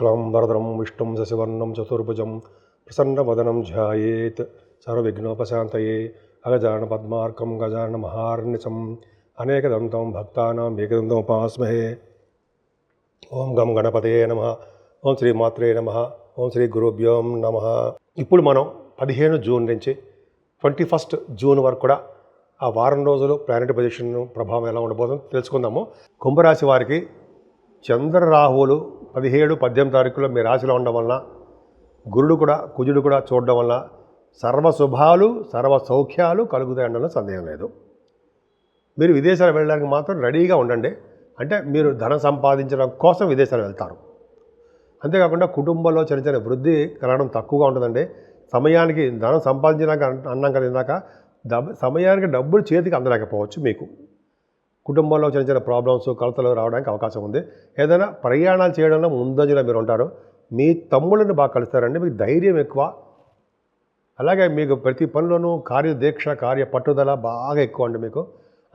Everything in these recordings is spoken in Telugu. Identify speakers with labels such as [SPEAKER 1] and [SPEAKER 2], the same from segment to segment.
[SPEAKER 1] శుక్లాంబరధరం విష్ణుం శశివర్ణం చతుర్భుజం ప్రసన్నవదనం ధ్యాయేత్ సర్వవిఘ్నోపశాంతయే అగజానన పద్మార్కం గజానన మహార్నిశం అనేకదంతం భక్తానాం ఏకదంతం ఉపాస్మహే. ఓం గం గణపతయే నమః. ఓం శ్రీ మాత్రే నమః. ఓం శ్రీ గురుభ్యో నమః. ఇప్పుడు మనం 15 జూన్ నుంచి 21 జూన్ వరకు కూడా ఆ వారం రోజులు ప్లానెట్ పొజిషన్ ప్రభావం ఎలా ఉండబోతుందో తెలుసుకుందాము. కుంభరాశి వారికి చంద్ర రాహువులు 17, 18 తారీఖులో మీ రాశిలో ఉండడం వలన, గురుడు కూడా కుజుడు కూడా చూడడం వలన సర్వ శుభాలు సర్వ సౌఖ్యాలు కలుగుతాయనడంలో సందేహం లేదు. మీరు విదేశాలు వెళ్ళడానికి మాత్రం రెడీగా ఉండండి. అంటే మీరు ధనం సంపాదించడం కోసం విదేశాలు వెళ్తారు. అంతేకాకుండా కుటుంబంలో చిన్న చిన్న వృద్ధి కలగడం తక్కువగా ఉంటుందండి. సమయానికి ధనం సంపాదించడానికి అన్నాం కదా ఇందాక, సమయానికి డబ్బులు చేతికి అందలేకపోవచ్చు. మీకు కుటుంబంలో చిన్న చిన్న ప్రాబ్లమ్స్ కలతలు రావడానికి అవకాశం ఉంది. ఏదైనా ప్రయాణాలు చేయడంలో ముందంజలో మీరు ఉంటారు. మీ తమ్ముళ్ళని బాగా కలుస్తారండి. మీకు ధైర్యం ఎక్కువ. అలాగే మీకు ప్రతి పనిలోనూ కార్యదీక్ష కార్య పట్టుదల బాగా ఎక్కువ అండి మీకు.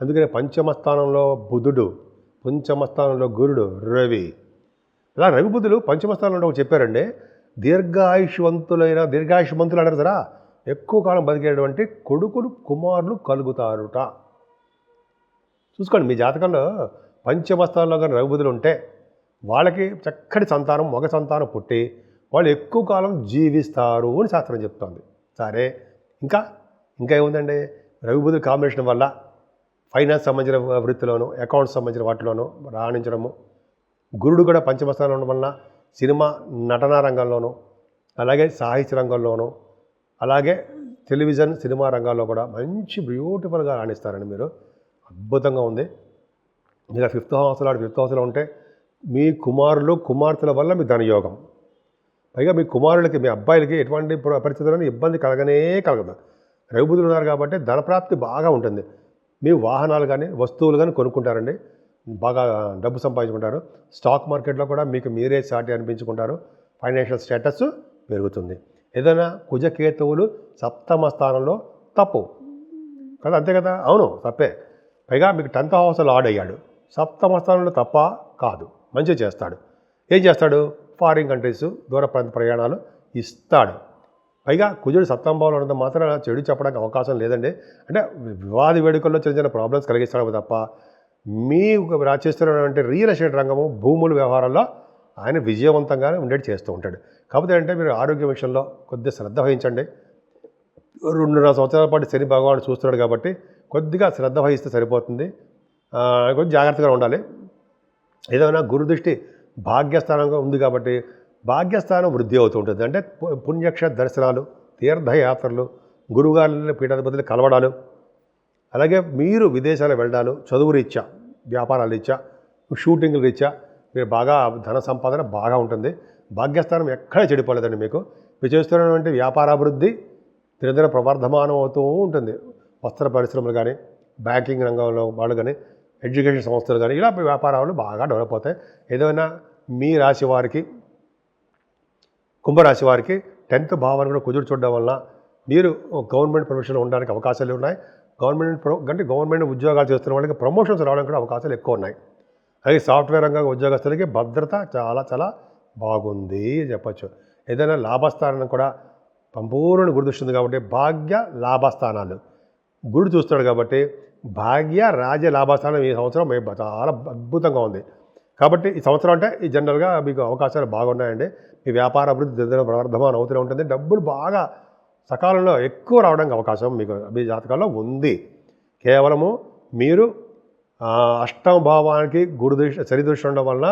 [SPEAKER 1] అందుకనే పంచమ స్థానంలో బుధుడు, పంచమ స్థానంలో గురుడు, రవి. ఇలా రవి బుధులు పంచమ స్థానంలో చెప్పారండి. దీర్ఘాయుష్మంతులు అంటారు కదా, ఎక్కువ కాలం బతికేటువంటి కొడుకులు కుమారులు కలుగుతారుట. చూసుకోండి, మీ జాతకంలో పంచమ స్థానంలో కానీ రవి బుధులు ఉంటే వాళ్ళకి చక్కటి సంతానం, మగ సంతానం పుట్టి వాళ్ళు ఎక్కువ కాలం జీవిస్తారు అని శాస్త్రం చెప్తోంది. సరే, ఇంకా ఏముందండి, రవి బుధుల కాంబినేషన్ వల్ల ఫైనాన్స్ సంబంధించిన వృత్తిలోను, అకౌంట్స్ సంబంధించిన వాటిలోనూ రాణించడము. గురుడు కూడా పంచమ స్థానంలో ఉండడం వలన సినిమా నటనా రంగంలోనూ, అలాగే సాహిత్య రంగంలోనూ, అలాగే టెలివిజన్ సినిమా రంగాల్లో కూడా మంచి బ్యూటిఫుల్గా రాణిస్తారండి మీరు. అద్భుతంగా ఉంది. ఇలా 5th హౌస్లో ఉంటే మీ కుమారులు కుమార్తెల వల్ల మీ ధనయోగం. పైగా మీ కుమారులకి, మీ అబ్బాయిలకి ఎటువంటి పరిస్థితులను ఇబ్బంది కలగదు. రవిబుధులు ఉన్నారు కాబట్టి ధనప్రాప్తి బాగా ఉంటుంది. మీ వాహనాలు కానీ వస్తువులు కానీ కొనుక్కుంటారండి. బాగా డబ్బు సంపాదించుకుంటారు. స్టాక్ మార్కెట్లో కూడా మీకు మీరే సాటి అనిపించుకుంటారు. ఫైనాన్షియల్ స్టేటస్ పెరుగుతుంది. ఏదైనా కుజకేతువులు 7వ స్థానంలో తప్పు కదా, అంతే కదా? అవును, తప్పే. పైగా మీకు 10th హౌస్లో ఆడ్ అయ్యాడు. 7వ స్థానంలో తప్ప కాదు, మంచిగా చేస్తాడు. ఏం చేస్తాడు? ఫారిన్ కంట్రీస్, దూర ప్రాంత ప్రయాణాలు ఇస్తాడు. పైగా కుజుడు 7వ భావంలో ఉన్నంత మాత్రం చెడు చెప్పడానికి అవకాశం లేదండి. అంటే వివాద వేడుకల్లో చిన్న చిన్న ప్రాబ్లమ్స్ కలిగిస్తాడు తప్ప మీ చేస్తున్నటువంటి రియల్ ఎస్టేట్ రంగము, భూముల వ్యవహారాల్లో ఆయన విజయవంతంగానే ఉండేది చేస్తూ ఉంటాడు. కాకపోతే అంటే మీరు ఆరోగ్య విషయంలో కొద్దిగా శ్రద్ధ వహించండి. 2.5 సంవత్సరాల పాటు శని భగవానుడు చూస్తున్నాడు కాబట్టి కొద్దిగా శ్రద్ధ వహిస్తే సరిపోతుంది. కొంచెం జాగ్రత్తగా ఉండాలి. ఏదైనా గురుదృష్టి భాగ్యస్థానంగా ఉంది కాబట్టి భాగ్యస్థానం వృద్ధి అవుతూ ఉంటుంది. అంటే పుణ్యక్ష దర్శనాలు, తీర్థయాత్రలు, గురువుగారి పీఠాధిపతులు కలవడాలు, అలాగే మీరు విదేశాలు వెళ్ళడాలు, చదువు రీత్యా, వ్యాపారాల రీత్యా, షూటింగ్ల రీత్యా మీరు బాగా ధన సంపాదన బాగా ఉంటుంది. భాగ్యస్థానం ఎక్కడా చెడిపోలేదండి మీకు. మీరు చేస్తున్నటువంటి వ్యాపారాభివృద్ధి దినదిన ప్రవర్ధమానం అవుతూ ఉంటుంది. వస్త్ర పరిశ్రమలు కానీ, బ్యాంకింగ్ రంగంలో వాళ్ళు కానీ, ఎడ్యుకేషన్ సంస్థలు కానీ, ఇలా వ్యాపారాలు బాగా డెవలప్ అవుతాయి. ఏదైనా మీ రాశి వారికి, కుంభరాశి వారికి 10th భావాన్ని కూడా కుజుడు చూడడం వల్ల మీరు గవర్నమెంట్ ప్రొఫెషన్లో ఉండడానికి అవకాశాలు ఉన్నాయి. గవర్నమెంట్ ఉద్యోగాలు చేస్తున్న వాళ్ళకి ప్రమోషన్స్ రావడానికి కూడా అవకాశాలు ఎక్కువ ఉన్నాయి. అలాగే సాఫ్ట్వేర్ రంగంగా ఉద్యోగస్తులకి భద్రత చాలా చాలా బాగుంది చెప్పచ్చు. ఏదైనా లాభస్థానం కూడా సంపూర్ణ గురు దృష్టి ఉంది కాబట్టి భాగ్య లాభస్థానాలు గురుడు చూస్తాడు కాబట్టి భాగ్య రాజ్య లాభస్థానం ఈ సంవత్సరం చాలా అద్భుతంగా ఉంది. కాబట్టి ఈ సంవత్సరం అంటే ఈ జనరల్గా మీకు అవకాశాలు బాగున్నాయండి. మీ వ్యాపార అభివృద్ధి దినదిన ప్రవర్ధమానం అవుతూనే ఉంటుంది. డబ్బులు బాగా సకాలంలో ఎక్కువ రావడానికి అవకాశం మీకు మీ జాతకాల్లో ఉంది. కేవలము మీరు 8వ భావానికి శని దృష్టి ఉండడం వలన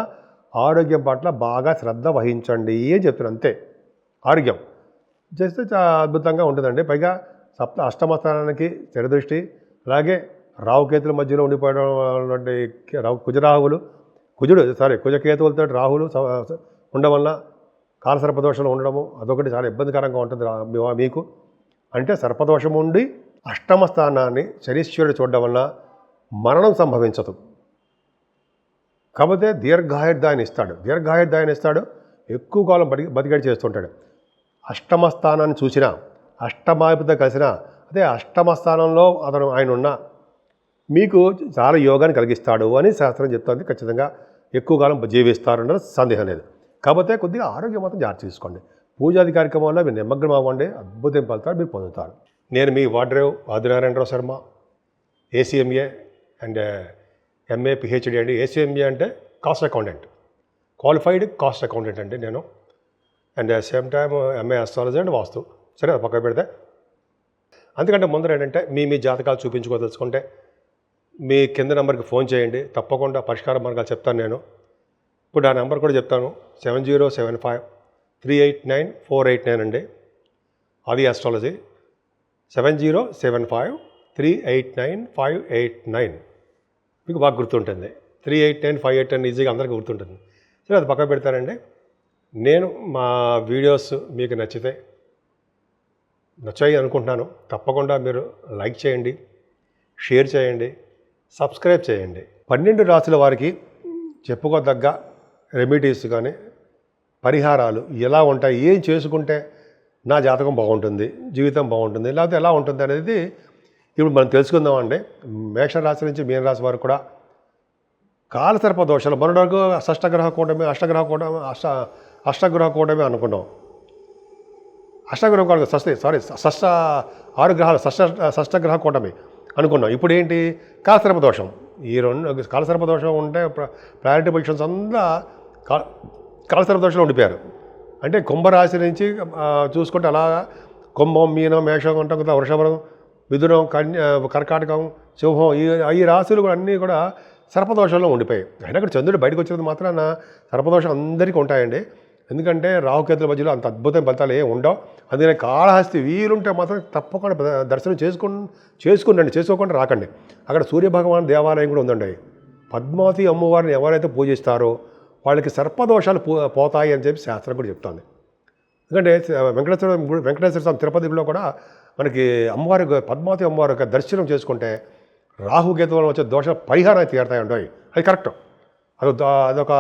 [SPEAKER 1] ఆరోగ్యం పట్ల బాగా శ్రద్ధ వహించండి అని చెప్తున్నాను. అంతే, ఆరోగ్యం చేస్తే అద్భుతంగా ఉంటుందండి. పైగా 8వ స్థానానికి శని దృష్టి, అలాగే రాహుకేతుల మధ్యలో ఉండిపోవడం కుజకేతువులతో రాహులు ఉండడం వల్ల కాలసర్పదోషంలో ఉండడము అదొకటి చాలా ఇబ్బందికరంగా ఉంటుంది మీకు. అంటే సర్పదోషం ఉండి 8వ స్థానాన్ని శనీశ్వరుడు చూడడం వల్ల మరణం సంభవించదు. కాకపోతే దీర్ఘాయుర్దాయాన్ని ఇస్తాడు. ఎక్కువ కాలం బతికేడు చేస్తుంటాడు. 8వ స్థానాన్ని చూసినా, అష్టమాధిపతితో కలిసినా, అదే 8వ స్థానంలో ఆయన ఉన్న మీకు చాలా యోగాన్ని కలిగిస్తాడు అని శాస్త్రం చెప్తుంది. ఖచ్చితంగా ఎక్కువ కాలం జీవిస్తారన్న సందేహం లేదు. కాకపోతే కొద్దిగా ఆరోగ్యం మాత్రం జాగ్రత్త తీసుకోండి. పూజాది కార్యక్రమాల్లో మీరు నిమగ్నం అవ్వండి, అద్భుతం ఫలితాలు మీరు పొందుతారు. నేను మీ Vadrev Adinarayanarao Sharma, ACMA and MA PhD అండి. ACMA అంటే cost accountant, qualified cost accountant అండి నేను. And same time MA astrology and vastu. సరే అది పక్కన పెడితే, అందుకంటే ముందర ఏంటంటే మీ జాతకాలు చూపించుకోదలుచుకుంటే మీ కింద నెంబర్కి ఫోన్ చేయండి, తప్పకుండా పరిష్కార మార్గాలు చెప్తాను నేను. ఇప్పుడు ఆ నెంబర్ కూడా చెప్తాను, 7075389489 అండి. అది అస్ట్రాలజీ. 7075389589 మీకు బాగా గుర్తుంటుంది. 389589 ఈజీగా అందరికీ గుర్తుంటుంది. సరే అది పక్కన పెడతానండి. నేను మా వీడియోస్ మీకు నచ్చాయి అనుకుంటున్నాను. తప్పకుండా మీరు లైక్ చేయండి, షేర్ చేయండి, సబ్స్క్రైబ్ చేయండి. 12 రాశుల వారికి చెప్పుకోదగ్గ రెమెడీస్ కానీ పరిహారాలు ఎలా ఉంటాయి, ఏం చేసుకుంటే నా జాతకం బాగుంటుంది, జీవితం బాగుంటుంది, లేకపోతే ఎలా ఉంటుంది అనేది ఇప్పుడు మనం తెలుసుకుందామండి. మేషరాశి నుంచి మీనరాశి వారు కూడా కాలసర్ప దోషాలు, మొన్నటి వరకు అష్టగ్రహ కూటమి అనుకున్నాం. అష్టగ్రహం కాదు, షష్టగ్రహ కూటమి అనుకున్నాం. ఇప్పుడు ఏంటి, కాలసర్ప దోషం. ఈ రెండు కాలసర్ప దోషం ఉంటే ప్రయారిటీ పొజిషన్స్ అంతా కాలసర్ప దోషంలో ఉండిపోయారు. అంటే కుంభరాశి నుంచి చూసుకుంటే అలాగా కుంభం, మీనం, మేషం ఉంటాం కదా, వృషభం, మిథునం, కర్కాటకం, సింహం, ఈ రాశులు కూడా అన్నీ కూడా సర్పదోషంలో ఉండిపోయాయి. అయినా కూడా చంద్రుడు బయటకు వచ్చినందుకు మాత్రాన సర్పదోషం అందరికీ ఉంటాయండి. ఎందుకంటే రాహుకేతుల మధ్యలో అంత అద్భుతమైన ఫలితాలు ఏమి ఉండవు. అందుకని కాళహస్తి వీలుంటే మాత్రం తప్పకుండా దర్శనం చేసుకునండి, చేసుకోకుండా రాకండి. అక్కడ సూర్యభగవాన్ దేవాలయం కూడా ఉందండి. పద్మావతి అమ్మవారిని ఎవరైతే పూజిస్తారో వాళ్ళకి సర్పదోషాలు పోతాయి అని చెప్పి శాస్త్రం కూడా చెప్తుంది. ఎందుకంటే వెంకటేశ్వర స్వామి తిరుపతిలో కూడా మనకి పద్మావతి అమ్మవారి యొక్క దర్శనం చేసుకుంటే రాహుకేతు వల్ల వచ్చే దోష పరిహారం తీరుతాయండి. అది కరెక్ట్. అదొక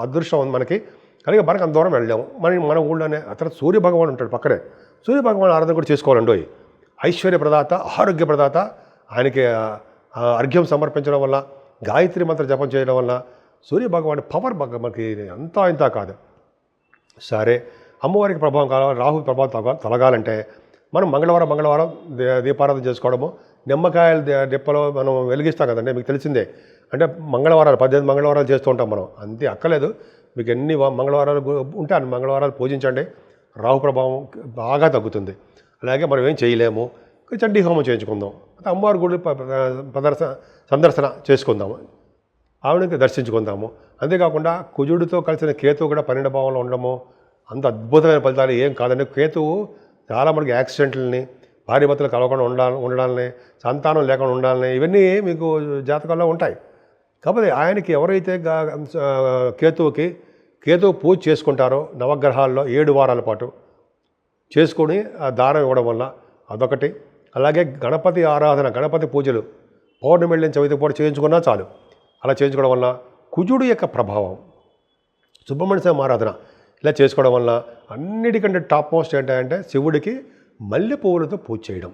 [SPEAKER 1] అదృష్టం ఉంది మనకి. కనుక మనకు అంత దూరం వెళ్ళాము. మన ఊళ్ళోనే అతను సూర్యభగవాన్ ఉంటాడు పక్కనే. సూర్యభగవాన్ ఆరాధన కూడా చేసుకోవాలండి. ఐశ్వర్య ప్రదాత, ఆరోగ్య ప్రదాత. ఆయనకి అర్ఘ్యం సమర్పించడం వల్ల, గాయత్రి మంత్ర జపం చేయడం వల్ల సూర్యభగవాన్ పవర్ మనకి అంతా ఇంత కాదు. సరే, అమ్మవారికి ప్రభావం కావాలి, రాహు ప్రభావం తొలగాలంటే మనం మంగళవారం దీపారాధన చేసుకోవడము, నిమ్మకాయల డిప్పలో మనం వెలిగిస్తాం కదండి, మీకు తెలిసిందే. అంటే 18 మంగళవారాలు చేస్తూ ఉంటాం మనం. అంతే అక్కలేదు, మీకు ఎన్ని మంగళవారాలు ఉంటే అన్ని మంగళవారాలు పూజించండి. రాహు ప్రభావం బాగా తగ్గుతుంది. అలాగే మనం ఏం చేయలేము, చండీ హోమం చేయించుకుందాం, అమ్మవారి గుడి సందర్శన చేసుకుందాము, ఆవిడకి దర్శించుకుందాము. అంతేకాకుండా కుజుడితో కలిసిన కేతువు కూడా 12 భావంలో ఉండడము అంత అద్భుతమైన ఫలితాలు ఏం కాదండి. కేతువు చాలా మనకి యాక్సిడెంట్లని, భార్యాభర్తలు కలవకుండా ఉండాలని, సంతానం లేకుండా ఉండాలని, ఇవన్నీ మీకు జాతకాల్లో ఉంటాయి. కాకపోతే ఆయనకి ఎవరైతే కేతువు పూజ చేసుకుంటారో నవగ్రహాల్లో 7 వారాల పాటు చేసుకొని ఆ దానం ఇవ్వడం వల్ల అదొకటి. అలాగే గణపతి ఆరాధన, గణపతి పూజలు పౌర్ణమి వెళ్ళిన చవితి పూట చేయించుకున్నా చాలు. అలా చేయించుకోవడం వల్ల కుజుడు యొక్క ప్రభావం, సుబ్రహ్మణ్య స్వామి ఆరాధన ఇలా చేసుకోవడం వల్ల అన్నిటికంటే టాప్ మోస్ట్ ఏంటంటే శివుడికి మల్లెపువ్వులతో పూజ చేయడం.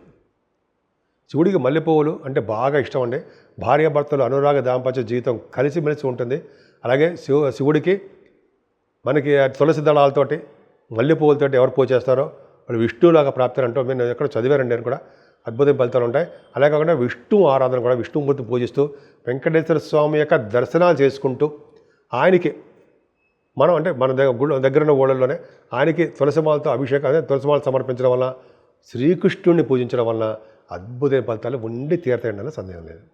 [SPEAKER 1] శివుడికి మల్లెపువ్వులు అంటే బాగా ఇష్టం అండి. భార్యాభర్తలు అనురాగ దాంపత్య జీవితం కలిసిమెలిసి ఉంటుంది. అలాగే శివుడికి మనకి తులసి దళాలతోటి, మల్లెపువ్వులతోటి ఎవరు పూజ చేస్తారో వాళ్ళు విష్ణువులాగా ప్రాప్తి అంటూ నేను ఎక్కడ చదివారండి. నేను కూడా అద్భుతమైన ఫలితాలు ఉంటాయి. అలాగే కాకుండా విష్ణు ఆరాధన కూడా విష్ణుమూర్తిని పూజిస్తూ వెంకటేశ్వర స్వామి యొక్క దర్శనాలు చేసుకుంటూ ఆయనకి మనం అంటే మన దగ్గర ఉన్న ఊళ్ళలోనే ఆయనకి తులసిమాలతో అభిషేకం, అదే తులసిమాలు సమర్పించడం వల్ల, శ్రీకృష్ణుడిని పూజించడం వల్ల అద్భుతమైన ఫలితాలు ఉండి తీరతాయండి, సందేహం లేదు.